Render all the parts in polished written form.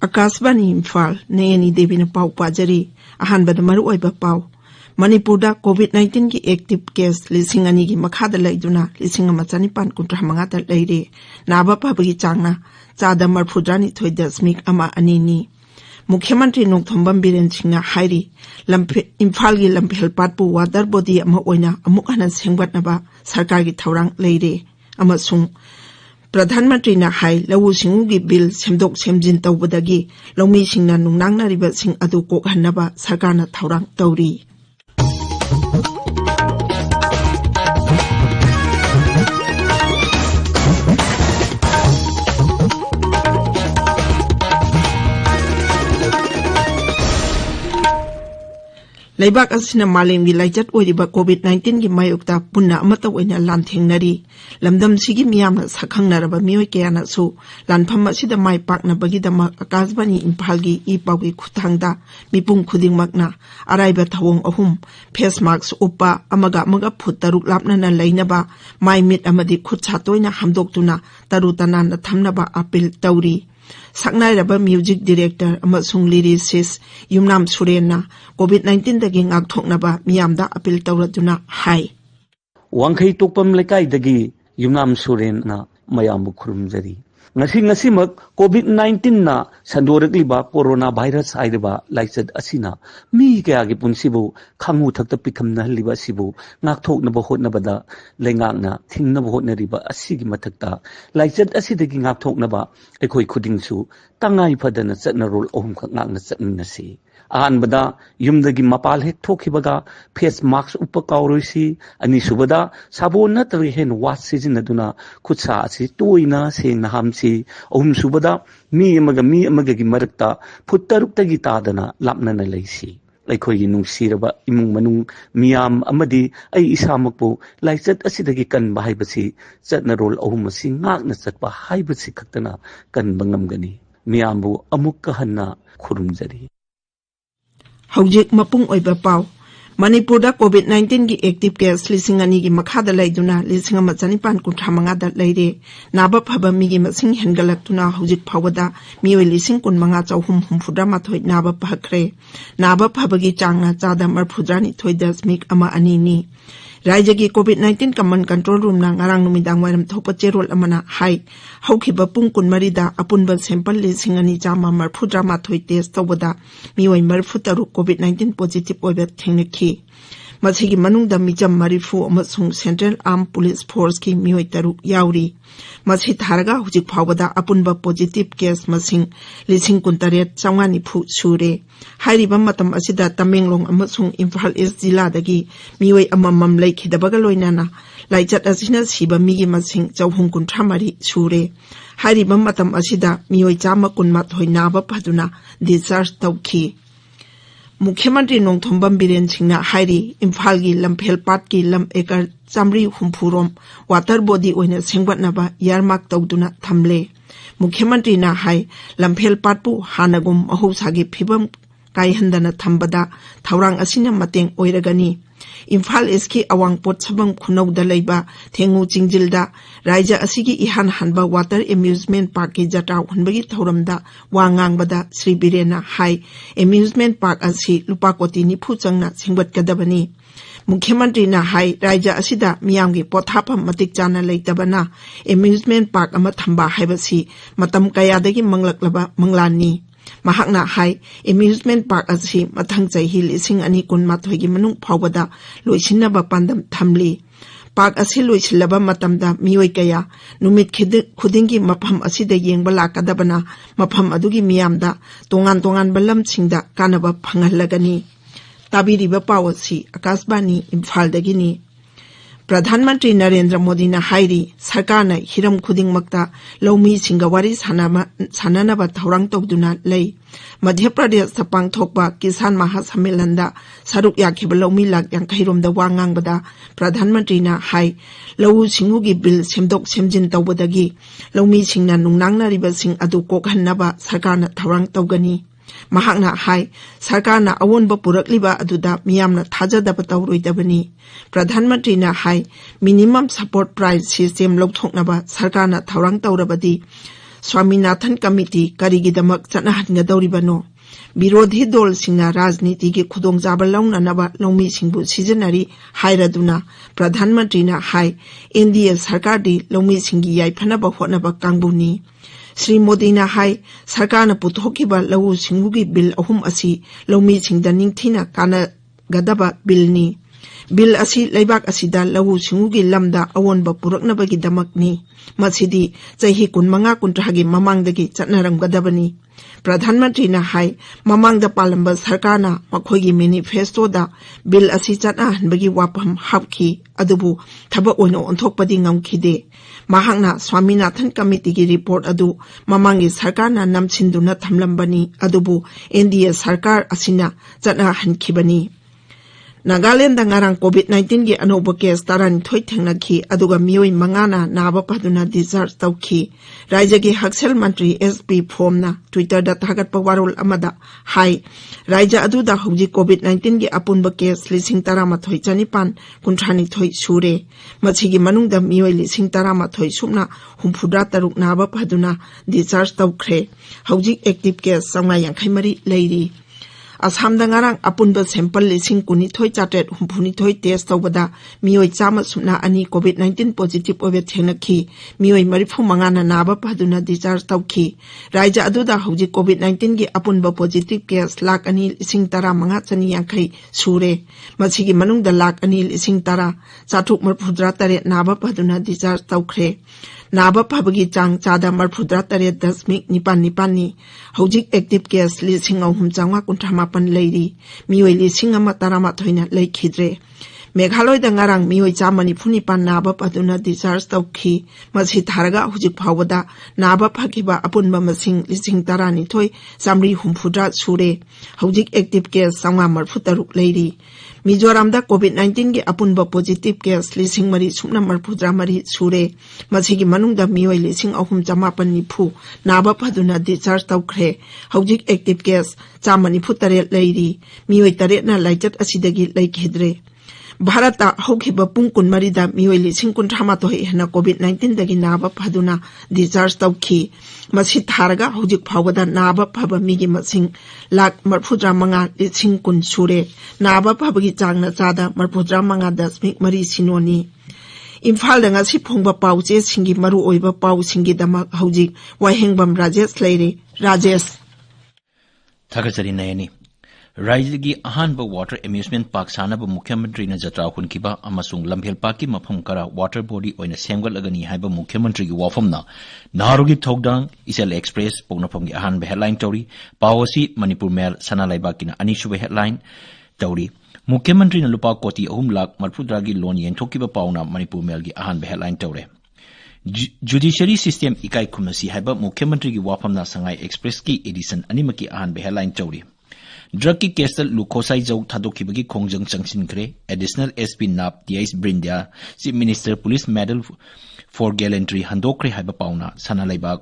आकाशवाणी इम्फाल नयनी देवी ने पाव पाजरी अहानबद मरुओइबा पाव मणिपुरदा कोविड-19 की active case 2,000 की मखादा लैदुना 1,995 लैरे नाबा फाबगी चांगना 40.2 मुख्यमंत्री नोंथोंबम बीरेन सिंहना हाइरी इम्फाल की लंफेल पाटपु वाटर बॉडी अमा ओइना अमुक हना सेंगबटनबा सरकार की थौरांग लैरे अमसुंग प्रधानमंत्री ने हाई लवु सिंगु की बिल सेमदोक सेमजिन तौबदगी लौमी सिंगना नुंगनांगनारिबा सिंग अदु कोकहन्नबा सरकारना थौरांग तौरी लेबाक असिना मालेमगी लाइचत ओइरिबा कोविड-19 की मायोक्ता पुन्ना अमता ओइना लानथेंगनरी लमदम सिगी मियामना सखंगनरबा मियोय कयानासु लानफम असिदा माय पाकनबगीदमक आकाशवाणी इम्फालगी ई पावगी खुथांगदा मिपुंग खुदिंगमकना अराइबा थवोंग अहुम फेस मास्क उप्पा अमगा फुट 6 लापनना लैनबा माय मिट अमदि खुद सातोइना हमदोक्तुना तरु तनाना थमनबा अपील तौरी सकनाइरबा म्यूजिक डायरेक्टर अमसुंग लिरिसिस्ट युमनाम सुरेनना कोविड-19 दगी ngakthoknaba miyamda appeal tawraduna hai wangkhai tokpam lekai dagi yumnam surenna mayambu khurumjari ngasimak covid-19 na sandorakliba corona virus hairiba laichat asina mi kaya gi punsibu khangu thakta pikamna liba sibu ngakthoknaba hotnabada lengangna thingnaba hotnariba asigi mathakta laichat asidagi ngakthoknaba ekhoi khudingsu tangai phadana chatna rol ohum khak ngakna chatminasi अहानबदा युमदगी मपाल हेक थोखिबगा face mask उप्पा काउरोइसी अनिसुबदा साबोन नतरि हेन वास सिजिनदुना खुदसा असि तोइना सेंगना हामसी अहुमसुबदा मी अमगगी मरक्ता foot 6 तगी तादना लापनना लैसी अखोई नुंगसिरबा इमुंग मनुंग मियाम अमदी आई इसामकपु लाइचत असिदगी कनबा हाइबसी चटना role अहुमसी ngakna चटपा हाइबसी खक्तना कनबा ngamgani मियामबु अमुक हन्ना खुरुमजरी हौजिक मपुंग ओइबा पाव मणिपुरदा कोविड-19 की active case 2,000 की मखादा लैदुना 1,995 लैरे नाबा फबा मिगी मसिंग हेनगलक्तुना हौजिक फावदा मियोय 15,364 नाबा फखरे नाबा फबगी चांगना 4.2 राज्य की कोविड-19 कमन कंट्रोल रूम ना ngarang numidang waram thopa cherol amana hai haukiba pung 13 da apunba sample 2,230 test tawada mioi marfutaru covid-19 positive oiba thengnaki masigi manungda mijam marifu amasung central armed police force ki mioi taru yauri masi tharaga hujik phawada apunba positive case masing 19,900 sure hairiba matam asida Tamenglong amasung Imphal East jila dagi mioi amamam laikhidabaga loinana laichat asina siba migi masing 430 sure hairiba matam asida mioi 130 naba phaduna discharge tawki मुख्यमंत्री नोंथोंबम बीरेन सिंहना हाइरी इम्फाल की लंफेल पाट की lump एकर 150 water body ओइना सेंगबटनबा यारमार्क तौदुना थमले मुख्यमंत्री ना high लंफेल पाटपु हानगुम महौसागी फिबम कायहंदना थंबदा थौरांग असिना मतेंग ओइरगनी इम्फाल इसकी अवांगपोट सबम खुनौदा लैबा थेंगु चिंजिलदा राज्य असिगी इहान हनबा वाटर एम्यूजमेंट पार्क की जटाव हनबगी थौरमदा वांगांगबदा श्री बीरेना हाई एम्यूजमेंट पार्क असि लुपा कोटी निफु चंगना सिंगबटकदबनी मुख्यमंत्री ना हाई राज्य असिदा मियामगी पोथाफम मतिक चाना लैतबना एम्यूजमेंट पार्क अमा थंबा हाइबसी मतम कयादगी मंगलक्लबा मंगलानी महकना हाई एम्यूजमेंट पार्क असि मथंग चही 2019 की मनुंग फावदा लोइसिनबा पांदम थमली पार्क असि लोइसिलबा मतमदा मियोय कया नुमित खुदिंगी मफम असिदा येंगबा लाकदबना मफम अदुगी मियामदा तोंगान बलमसिंगदा कानबा फंगहलगनी ताबिरिबा पावसी आकाशवाणी इम्फालदगिनी प्रधानमंत्री नरेंद्र मोदी ने हाइरी सरकार ने हिरम खुदिंगमक्ता लौमी सिंगा वारी साननबा थौरांग तौदुना लई मध्य प्रदेश पांगथोकबा किसान महासम्मेलनदा सरुक याखिबा लौमी लाख 50 रोमदा वांगांगबदा प्रधानमंत्री ने हाई लवु सिंगु की बिल सेमदोक सेमजिन तौबदगी लौमी सिंगना नुंगनांगनारिबा सिंग अदु कोकहन्नबा सरकार ने थौरांग तौगनी महाकना हाई सरकार ना अवोनबा पुरकलिबा अदुदा मियामना थाजदबा तौरोइदबनी प्रधानमंत्री ना हाई मिनिमम सपोर्ट प्राइस सिस्टम लौथोकनबा सरकार ना थौरांग तौरबदी स्वामीनाथन कमिटी करिगिदमक चटनाहनगदौरिबनो विरोधी दल सिंगना राजनीति की खुदोंजाब लौननबा लौमी सिंबु सिजनरी हायरदुना प्रधानमंत्री ना हाय एनडीए सरकार दी लौमी सिंगी याइफनबा होनबा कांगबुनी श्री मोदी ना हाय सरकार ना पुथोकिबा लौ सिंगुगी बिल अहुम असी लौमी सिंगदा निंगथिना कानगदबा बिलनी बिल असी लेबाक असिदा लौ सिंगुगी लमदा अवोनबा पुरकनबगी दमकनी मसिदी चही 15-20 ममांगदगी चटनरमगदबनी प्रधानमंत्री ना हाय ममांग दा पालंबा सरकार ना मखोगी मैनिफेस्टो दा बिल असी चटनाहनबगी वापम हापखी अदुबु थबक ओइनो ओंथोकपदी ngamखिदे महांगना स्वामीनाथन कमिटी की रिपोर्ट अदु ममांगी सरकार ना नमसिंदुना थमलंबनी अदुबु एनडीए सरकार असिना चटनाहनखिबनी नागालैंड ngarang COVID-19 की अनोबा केस तारानी थोई थेंगनखी अदुगा मियोई मंगाना नाबा पदुना डिस्चार्ज तौखी राज्य की हक्सेल मंत्री एसपी फोमना ट्विटर दा थागतपा वारोल अमदा हाय राज्य अदुदा हौजी COVID-19 की अपुनबा केस 13,953 सूरे मछिगी मनुंगदा मियोई 13,953 सुमना 73 नाबा पदुना डिस्चार्ज तौखरे हौजी एक्टिव केस 953 लेरी असम नgarang अपुनबा सैंपल 19,953 टेस्ट तौबदा मियोई 102 COVID-19 पॉजिटिव ओबे थेंगनखी मियोई 35 ना नाबा पदुना डिस्चार्ज तौखी राज्य अदुदा हौजी COVID-19 की अपुनबा पॉजिटिव केस 2,15,950 सूरे मछिगी मनुंगदा 2,10,438 नाबा पदुना डिस्चार्ज तौखरे नाबा फबगी चांग चादा 43.9 हौजिक एक्टिव केस 3,958 लेरी मियोई 1,013 लेखिद्रे मेघालय ngarang मियोई 194 नाबा पदुना डिस्चार्ज तौखी मसी थारगा हुजिक फावदा नाबा फगिबा अपुनबा मसिंग 12,953 सूरे हौजिक एक्टिव केस 943 लेरी मिजोराम दा COVID-19 की अपुनबा पॉजिटिव केस 3,343 सूरे मसिगी मनुंगदा मियोई 3,990 नाबा फदुना डिस्चार्ज तौखरे हौजिक एक्टिव केस 193 लेरी मियोई 8 ना लाइचत असिदगी लेखिद्रे भारत हौखिबा पुंग 13 दा मियोई 19,000 हेना COVID-19 दगी नाबा फदुना डिस्चार्ज तौखी मसी थारगा हौजिक फावदा नाबा फबा मिगी मसिंग 1,45,10,000 सूरे नाबा फबगी चांगना चादा 45.3 सिनोनी Imphal ngasi phongba pauche singi maru oiba pau singi dama hojik wahengbam rajesh leire rajesh thagachari nayani राज्य की अहानब वाटर एम्यूजमेंट पार्क सानब मुख्यमंत्री जत्रा हुनखिबा अमसुंग लम्हेल पार्क की मफम करा वाटर बॉडी ओइना सेमगलगनी हाइब मुख्यमंत्री की वाफमना नारुगी थौदांग इसेल एक्सप्रेस पोगनफम की अहानब हेडलाइन तौरी पावसी मणिपुर मेल सना लाइबाकिना अनिसुब हेडलाइन तौरी मुख्यमंत्री लुपा कोटी 3,40,000 की लोन येंथोकिबा पाउना मणिपुर मेल की अहानब हेडलाइन तौरे जुडिशरी सिस्टम इकाई खुमसी हाइब मुख्यमंत्री की वाफमना संगाई एक्सप्रेस की एडिशन अनिमकी अहानब हेडलाइन तौरी ड्रग की केस लुखोसाई जौ थादोखिबगी खोंजंग चंगसिनख्रे एडिशनल एसपी नाप टीआईस ब्रिंडिया chief minister police medal for gallantry हंदोखरे हाइबा पाउना सना लाइबाग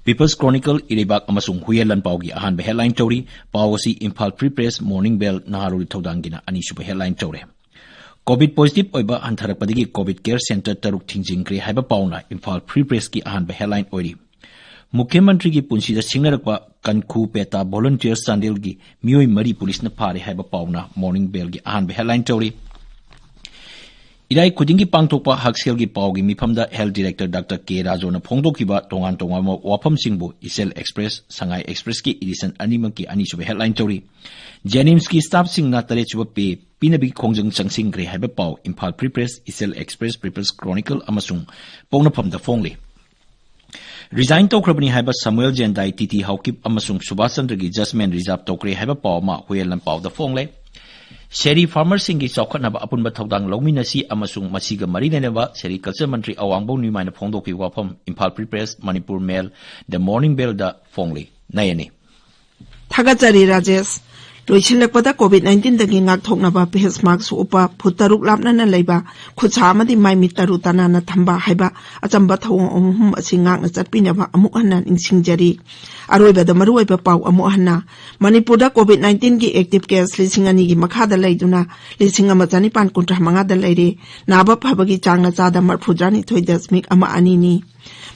पीपल्स क्रॉनिकल इरेबाग अमसुंग हुयेलन पाउगी अहानबा हेडलाइन तौरी पावसी Imphal Free Press Morning Bell नाहारुल थौदांगिना अनिसुब हेडलाइन तौरे कोविड पॉजिटिव ओइबा हंथरकपदगी कोविड केयर सेंटर तरुक थिंजिंग्रे हाइबा पाउना इम्फाल फ्री प्रेस की अहानबा हेडलाइन ओइरी मुख्यमंत्री की पुंसीदा सिंगनरकपा कनखु पेटा वॉलंटियर्स चांदेल की मियोई मरी पुलिस ने फारे हाइबा पाउना मॉर्निंग बेल की अहानबा हेडलाइन तौरी इराई खुदिंगी पांगथोकपा हक्सेल की पाउगी मिफमदा हेल्थ डायरेक्टर डॉक्टर के राजोना फोंगदोखिबा तोंगान तोंगान वाफमसिंगबु इसेल एक्सप्रेस संगाई एक्सप्रेस की एडिशन अनिमकी अनिसुब हेडलाइन तौरी जेनिम्स की स्टाफ सिंगना तरेचुब पे पिनबी खोंजंग चंगसिंग्रे हाइबा पाउ इम्फाल फ्री प्रेस इसेल एक्सप्रेस पीपल्स क्रॉनिकल अमसुंग पोंगनफमदा फोंगले रिजाइन तौखरबनी हाइबा समुएल जेंदाई टीटी हाउकिप अमसुंग सुभाष चंद्र की जजमेंट रिजर्व तौखरे हाइबा पाउ मा हुयेलन पाउदा फोंगले शेरी फार्मर सिंह की चौखटनबा अपुनबा थौदांग लौमिनसी अमसुंग मसीगा मरी लेनबा सेरिकल्चर मंत्री अवांगबो न्यूमाइन फोंदोकी वाफम Imphal Free Press Manipur Mail the Morning Bell द फोंगले नयने थागचरी राजेश लोइसिलकपदा COVID-19 दगी ngaktoknaba face mask upa futaruk lapnana leiba khutsa amadi mai mitaru tanana thamba haiba achamba thawong omhum asingak na chatpinaba amuk hanna ingsingjari aroiba da maruiba pau amuk hanna manipur da COVID-19 gi active case 2,000 gi makhada leiduna 1,595 da leire naba phabagi changna chada marphudrani thoidasmik ama ani ni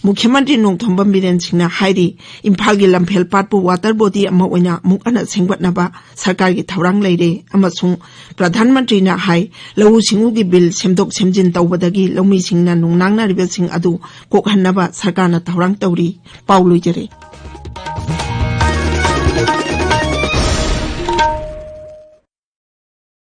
मुख्यमंत्री नोंथोंबम villain सिंहना हाइरी Imphal की लम्फेल पाटपु water body अमा ओइना मुक अना सेंगबटनाबा सरकार की थौरांग लेरे अमसुंग प्रधानमंत्री ना हाई लघु सिंगु की बिल सेमदोक सेमजिन तौबदगी लौमी सिंहना नुंगनांगनारिबसिंग अदु कोकहन्नबा सरकार ना थौरांग तौरी पाउ लुइजरे।